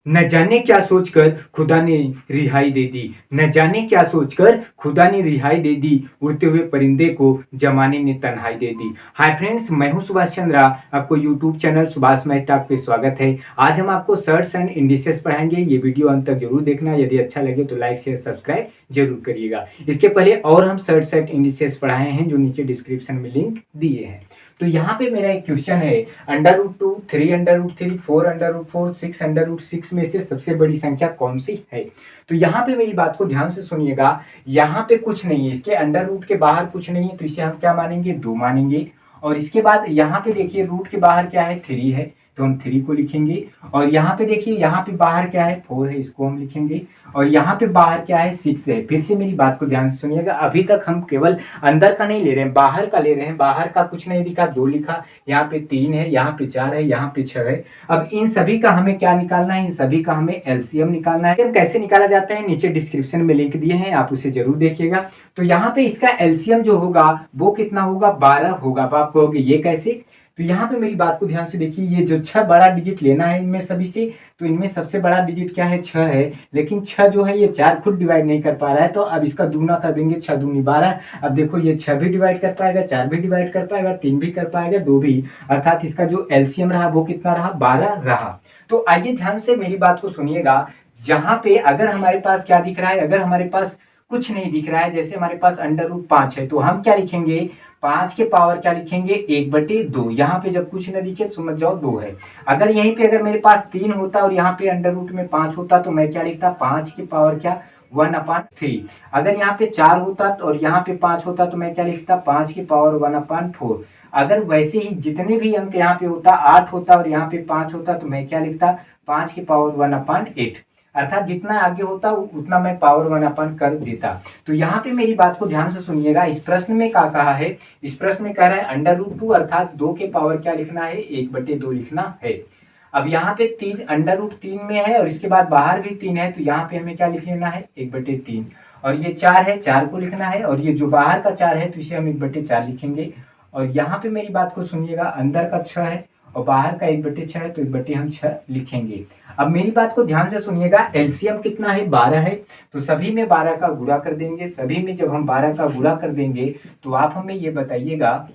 न जाने क्या सोचकर खुदा ने रिहाई दे दी। न जाने क्या सोचकर खुदा ने रिहाई दे दी। उड़ते हुए परिंदे को जमाने ने तन्हाई दे दी। हाय फ्रेंड्स, मैं हूं सुभाष चंद्रा। आपको YouTube channel Subhash math talk पे स्वागत है। आज हम आपको सर्ट्स एंड इंडिसेस पढ़ाएंगे। ये वीडियो अंत तक जरूर देखना। यदि अच्छा लगे तो लाइक शेयर सब्सक्राइब जरूर करिएगा। इसके पहले और हम सर्ट्स एंड इंडिसेस पढ़ाए हैं जो नीचे डिस्क्रिप्शन में लिंक दिए हैं। तो यहाँ पे मेरा एक क्वेश्चन है, √2, 3√3, 4√4, 6√6 में से सबसे बड़ी संख्या कौन सी है। तो यहाँ पे मेरी बात को ध्यान से सुनिएगा। यहाँ पे कुछ नहीं है, इसके अंडर रूट के बाहर कुछ नहीं है, तो इसे हम क्या मानेंगे, 2 मानेंगे। और इसके बाद यहाँ पे देखिए रूट के बाहर क्या है, 3 है, तो हम 3 को लिखेंगे। और यहाँ पे देखिए, यहाँ पे बाहर क्या है, 4 है, इसको हम लिखेंगे। और यहाँ पे बाहर क्या है, 6 है। फिर से मेरी बात को ध्यान से सुनिएगा। अभी तक हम केवल अंदर का नहीं ले रहे हैं, बाहर का ले रहे हैं। बाहर का कुछ नहीं दिखा, 2 लिखा, यहाँ पे 3 है, यहाँ पे 4 है, यहाँ पे 6 है। अब इन सभी का हमें क्या निकालना है, इन सभी का हमें एलसीएम निकालना है। कैसे निकाला जाता है, नीचे डिस्क्रिप्शन में लिंक दिए हैं, आप उसे जरूर देखिएगा। तो यहाँ पे इसका एलसीएम जो होगा वो कितना होगा, 12 होगा। अब आप कहोगे ये कैसे, तो यहाँ पे मेरी बात को ध्यान से देखिए। ये जो 6 बड़ा डिजिट लेना है इनमें सभी से, तो इनमें सबसे बड़ा डिजिट क्या है, 6 है। लेकिन 6 जो है ये 4 खुद डिवाइड नहीं कर पा रहा है, तो अब इसका दूना कर देंगे, 6 दूनी 12। अब देखो ये 6 भी डिवाइड कर पाएगा, 4 भी डिवाइड कर पाएगा, 3 भी कर पाएगा, 2 भी। अर्थात इसका जो एलसीएम रहा वो कितना रहा, 12 रहा। तो आइए ध्यान से मेरी बात को सुनिएगा। जहां पे अगर हमारे पास क्या दिख रहा है, अगर हमारे पास कुछ नहीं दिख रहा है, जैसे हमारे पास √5 है, तो हम क्या लिखेंगे, 5 के पावर क्या लिखेंगे, 1/2। यहाँ पे जब कुछ न दिखे समझ जाओ 2 है। अगर यहीं पे अगर मेरे पास 3 होता और यहाँ पे अंडर रूट में 5 होता, तो मैं क्या लिखता, 5 की पावर क्या, 1/3। अगर यहाँ पे 4 होता और यहाँ पे 5 होता, तो मैं क्या लिखता, 5 की पावर 1/4। अगर वैसे ही जितने भी अंक यहाँ पे होता, 8 होता और यहाँ पे 5 होता, तो मैं क्या लिखता, 5 की पावर 1/8। अर्थात जितना आगे होता उतना मैं पावर 1 कर देता। तो यहाँ पे मेरी बात को ध्यान से सुनिएगा। इस प्रश्न में क्या कहा है, इस प्रश्न में कह रहा है √2 अर्थात 2 के पावर क्या लिखना है, 1/2 लिखना है। अब यहाँ पे 3 √3 में है और इसके बाद बाहर भी 3 है, तो यहाँ पे हमें क्या लिख लेना है, 1/3। और ये 4 है, 4 को लिखना है। और ये जो बाहर का 4 है, तो इसे हम 1/4 लिखेंगे। और यहाँ पे मेरी बात को सुनिएगा, अंदर का 6 है और बाहर का 1/6 है, तो 1/6 लिखेंगे। अब मेरी बात को ध्यान से सुनिएगा। एलसीएम कितना है, 12 है, तो सभी में 12 का गुणा कर देंगे। सभी में जब हम 12 का गुणा कर देंगे, तो आप हमें ये बताइएगा,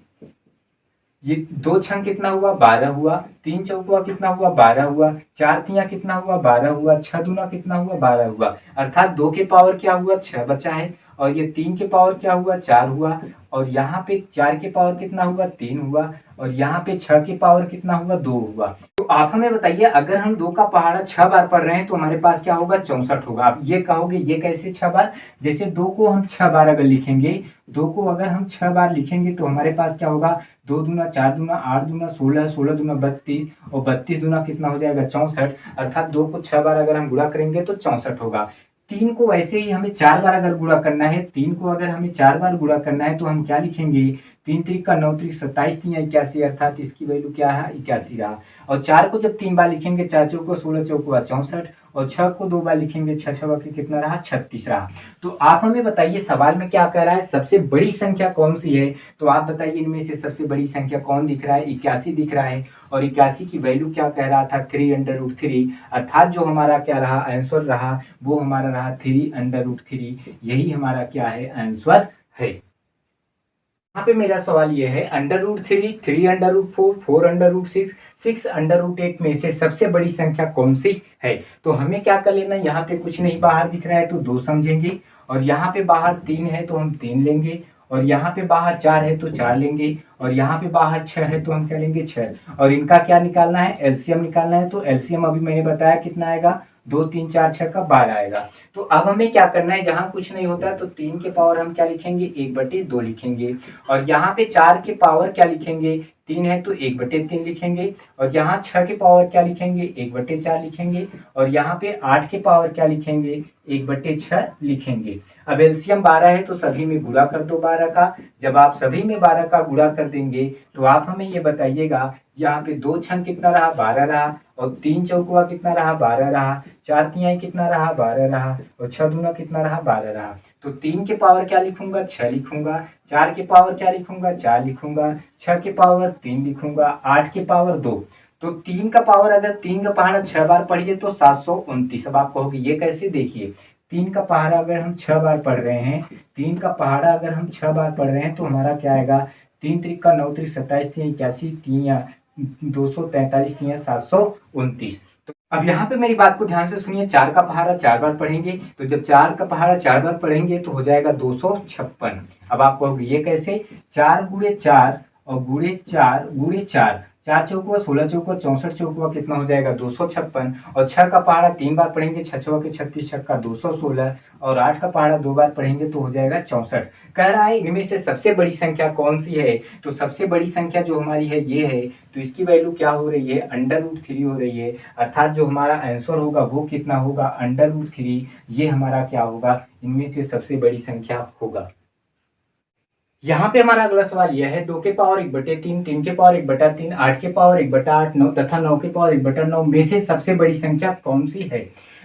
ये 2 छंग कितना हुआ, 12 हुआ। 3 चौकुआ कितना हुआ, 12 हुआ। 4 तिया कितना हुआ, 12 हुआ। 6 दूना कितना हुआ, 12 हुआ। अर्थात 2 के पावर क्या हुआ, 6 बचा है। और ये 3 के पावर क्या हुआ, 4 हुआ। और यहाँ पे 4 के पावर कितना हुआ, 3 हुआ। और यहाँ पे 6 के पावर कितना हुआ, 2 हुआ। तो आप हमें बताइए, अगर हम 2 का पहाड़ा 6 बार पढ़ रहे हैं, तो हमारे पास क्या होगा, 64 होगा। आप ये कहोगे ये कैसे 6 बार, जैसे 2 को हम 6 बार अगर लिखेंगे, 2 को अगर हम 6 बार लिखेंगे, तो हमारे पास क्या होगा, 2 दूना 4 दूना 8 दूना 16, 16 दूना 32 और 32 दूना कितना हो जाएगा, 64। अर्थात 2 को 6 बार अगर हम गुणा करेंगे तो 64 होगा। 3 को वैसे ही हमें 4 बार अगर गुणा करना है, 3 को अगर हमें 4 बार गुणा करना है, तो हम क्या लिखेंगे, 3 3 का 9 3 27 3 81, अर्थात इसकी वैल्यू क्या है, 81 रहा। और 4 को जब 3 बार लिखेंगे, 4 चौको 16 चौको 64। और 6 को 2 बार लिखेंगे, 6 6 के कितना रहा, 36 रहा। तो आप हमें बताइए सवाल में क्या कह रहा है, सबसे बड़ी संख्या कौन सी है। तो आप बताइए इनमें से सबसे बड़ी संख्या कौन दिख रहा है, 81 दिख रहा है। और 81 की वैल्यू क्या कह रहा था, 3√3। अर्थात जो हमारा क्या रहा, आंसर रहा, वो हमारा रहा 3√3। यही हमारा क्या है, आंसर है। यहाँ पे मेरा सवाल ये है, √3, 3√4, 4√6, 6√8 में से सबसे बड़ी संख्या कौन सी है। तो हमें क्या कर लेना, यहाँ पे कुछ नहीं बाहर दिख रहा है, तो 2 समझेंगे। और यहाँ पे बाहर 3 है, तो हम 3 लेंगे। और यहाँ पे बाहर 4 है, तो 4 लेंगे। और यहाँ पे बाहर 6 है, तो हम क्या लेंगे, 6। और इनका क्या निकालना है, एलसीएम निकालना है। तो एलसीएम अभी मैंने बताया कितना आएगा, 2 3 4 6 का 12 आएगा। तो अब हमें क्या करना है, जहां कुछ नहीं होता तो 3 के पावर हम क्या लिखेंगे, 1/2 लिखेंगे। और यहाँ पे 4 के पावर क्या लिखेंगे, 3 है तो 1/3 लिखेंगे। और यहाँ 6 के पावर क्या लिखेंगे, 1/4 लिखेंगे। और यहाँ पे 8 के पावर क्या लिखेंगे, 1/6 लिखेंगे। अब एलसीएम 12 है, तो सभी में गुणा कर दो 12 का। जब आप सभी में 12 का गुणा कर देंगे, तो आप हमें ये बताइएगा, यहाँ पे 2 छंग कितना रहा, 12 रहा। और 3 चौकुआ कितना रहा, 12 रहा। 4 तिहाई कितना रहा, 12 रहा। और 6 दूना कितना रहा, 12 रहा। तो 3 के पावर क्या लिखूंगा, 6 लिखूंगा। 4 के पावर क्या लिखूंगा, 4 लिखूंगा। 6 के पावर 3 लिखूंगा। 8 के पावर 2। तो 3 का पावर, अगर 3 का पहाड़ा 6 बार पढ़िए तो 729। अब आप कहोगे ये कैसे, देखिए 3 का पहाड़ा अगर हम 6 बार पढ़ रहे हैं, 3 का पहाड़ा अगर हम 6 बार पढ़ रहे हैं तो हमारा क्या आएगा, 3 त्रिक का 9 त्रिक 27, 3 81, 3 या 243, 3 या 729। तो अब यहाँ पे मेरी बात को ध्यान से सुनिए, 4 का पहाड़ा 4 बार पढ़ेंगे तो जब 4 का पहाड़ा 4 बार पढ़ेंगे तो हो जाएगा 256। अब आप कहोगे ये कैसे, 4 गुणे 4 और गुणे 4 गुणे 4, 4 चौकुआ 16 चौकुआ 64 चौकुआ कितना हो जाएगा 256। और 6 का पहाड़ा 3 बार पढ़ेंगे, 6 छवा के 36, 6 का 216, और 8 का पहाड़ा 2 बार पढ़ेंगे तो हो जाएगा 64। कह रहा है इनमें से सबसे बड़ी संख्या कौन सी है, तो सबसे बड़ी संख्या जो हमारी है ये है, तो इसकी वैल्यू क्या हो रही है, √3 हो रही है। अर्थात जो हमारा आंसर होगा वो कितना होगा, √3। ये हमारा क्या होगा, इनमें से सबसे बड़ी संख्या होगा। यहाँ पे हमारा अगला सवाल यह है, 2 के पावर 1/3, 3 के पावर 1/3, 8 के पावर 1/8, 9 तथा 9 के पावर 1/9 में से सबसे बड़ी संख्या कौन सी है।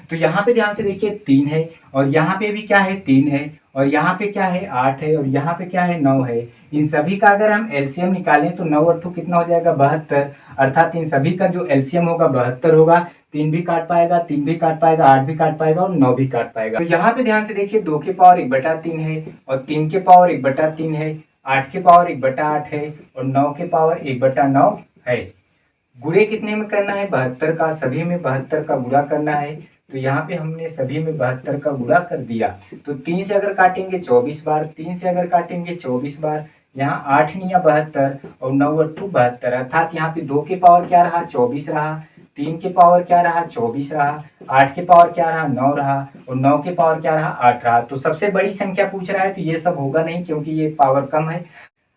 तो यहाँ पे ध्यान से देखिए 3 है, और यहाँ पे भी क्या है 3 है, और यहाँ पे क्या है 8 है, और यहाँ पे क्या है 9 है। इन सभी का अगर हम एलसीएम निकालें तो 9 8 कितना हो जाएगा 72। अर्थात इन सभी का जो एलसीएम होगा 72 होगा। 3 भी काट पाएगा, 3 भी काट पाएगा, 8 भी काट पाएगा और 9 भी काट पाएगा। तो यहाँ पे ध्यान से देखिए 2 के पावर 1/3 है, और 3 के पावर 1/3 है, 8 के पावर 1/8 है, और 9 के पावर 1/9 है। गुणे कितने में करना है, 72 का, सभी में 72 का गुणा करना है। तो यहाँ पे हमने सभी में 72 का गुणा कर दिया। तो 3 से अगर काटेंगे 24 बार, 3 से अगर काटेंगे 24 बार, यहाँ 8 निया 72 और 9 8 72, अर्थात यहाँ पे 2 के पावर क्या रहा 24 रहा, 3 के पावर क्या रहा 24 रहा, 8 के पावर क्या रहा 9 रहा, और 9 के पावर क्या रहा 8 रहा। तो सबसे बड़ी संख्या पूछ रहा है तो ये सब होगा नहीं, क्योंकि ये पावर कम है।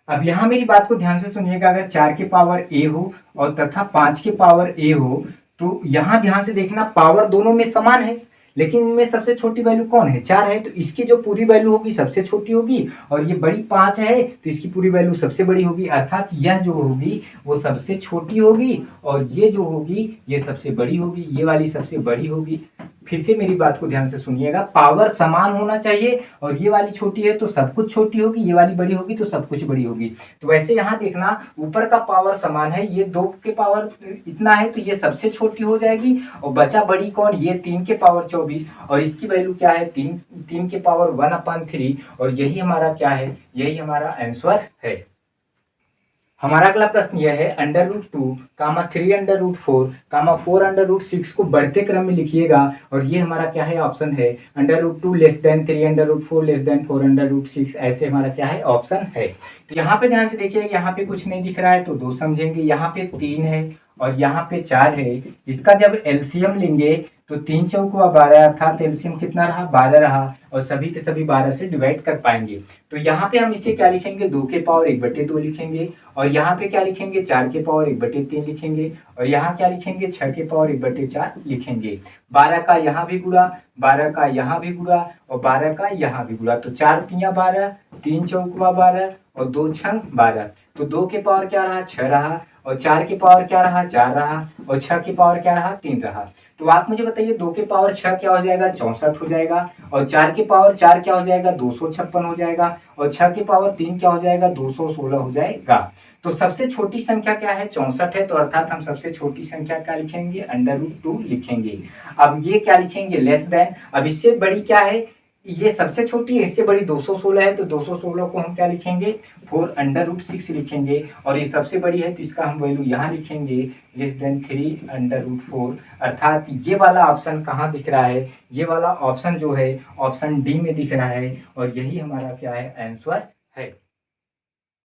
अब यहाँ मेरी बात को ध्यान से सुनिएगा, अगर 4 के पावर a हो और तथा 5 के पावर a हो, तो यहाँ ध्यान से देखना पावर दोनों में समान है, लेकिन इनमें सबसे छोटी वैल्यू कौन है, 4 है, तो इसकी जो पूरी वैल्यू होगी सबसे छोटी होगी, और ये बड़ी 5 है तो इसकी पूरी वैल्यू सबसे बड़ी होगी। अर्थात यह जो होगी वो सबसे छोटी होगी, और ये जो होगी ये सबसे बड़ी होगी, ये वाली सबसे बड़ी होगी। फिर से मेरी बात को ध्यान से सुनिएगा, पावर समान होना चाहिए, और ये वाली छोटी है तो सब कुछ छोटी होगी, ये वाली बड़ी होगी तो सब कुछ बड़ी होगी। तो वैसे यहाँ देखना ऊपर का पावर समान है, ये 2 के पावर इतना है तो ये सबसे छोटी हो जाएगी, और बचा बड़ी कौन, ये 3 के पावर 24, और इसकी वैल्यू क्या है 3 के पावर 1/3, और यही हमारा क्या है, यही हमारा आंसर है। हमारा अगला प्रश्न यह है, √2, 3√4, 4√6 को बढ़ते क्रम में लिखिएगा, और ये हमारा क्या है ऑप्शन है, √2 <3, √4 4√6, ऐसे हमारा क्या है ऑप्शन है। तो यहाँ पे ध्यान से देखिए, यहाँ पे कुछ नहीं दिख रहा है तो 2 समझेंगे, यहाँ पे 3 है और यहाँ पे 4 है। इसका जब एलसीएम लेंगे तो 3 चौकुआ 12, अर्थात एलसीएम कितना रहा 12 रहा, और सभी के सभी 12 से डिवाइड कर पाएंगे। तो यहाँ पे हम इसे क्या लिखेंगे, 2 के पावर 1/2 लिखेंगे, और यहाँ पे क्या लिखेंगे 4 के पावर 1/3 लिखेंगे, और यहाँ क्या लिखेंगे 6 के पावर 1/4 लिखेंगे। 12 का यहाँ भी गुणा, 12 का यहाँ भी गुणा, और 12 का यहाँ भी गुणा, तो 4 तिया 12, 3 चौकुआ 12 और 2 छंग 12। तो 2 के पावर क्या रहा 6 रहा, और 4 के पावर क्या रहा 4 रहा, और 6 के पावर क्या रहा 3 रहा। तो आप मुझे बताइए 2 के पावर 6 क्या हो जाएगा 64 हो जाएगा, और 4 के पावर 4 क्या हो जाएगा 256 हो जाएगा, और 6 के पावर 3 क्या हो जाएगा 216 हो जाएगा। तो सबसे छोटी संख्या क्या है 64 है, तो अर्थात हम सबसे छोटी संख्या क्या लिखेंगे, √2 लिखेंगे। अब ये क्या लिखेंगे, लेस देन। अब इससे बड़ी क्या है, ये सबसे छोटी है, इससे बड़ी 216 है, तो 216 को हम क्या लिखेंगे 4√6 लिखेंगे, और ये सबसे बड़ी है तो इसका हम वैल्यू यहाँ लिखेंगे <3√4। अर्थात ये वाला ऑप्शन कहाँ दिख रहा है, ये वाला ऑप्शन जो है ऑप्शन डी में दिख रहा है, और यही हमारा क्या है आंसर है।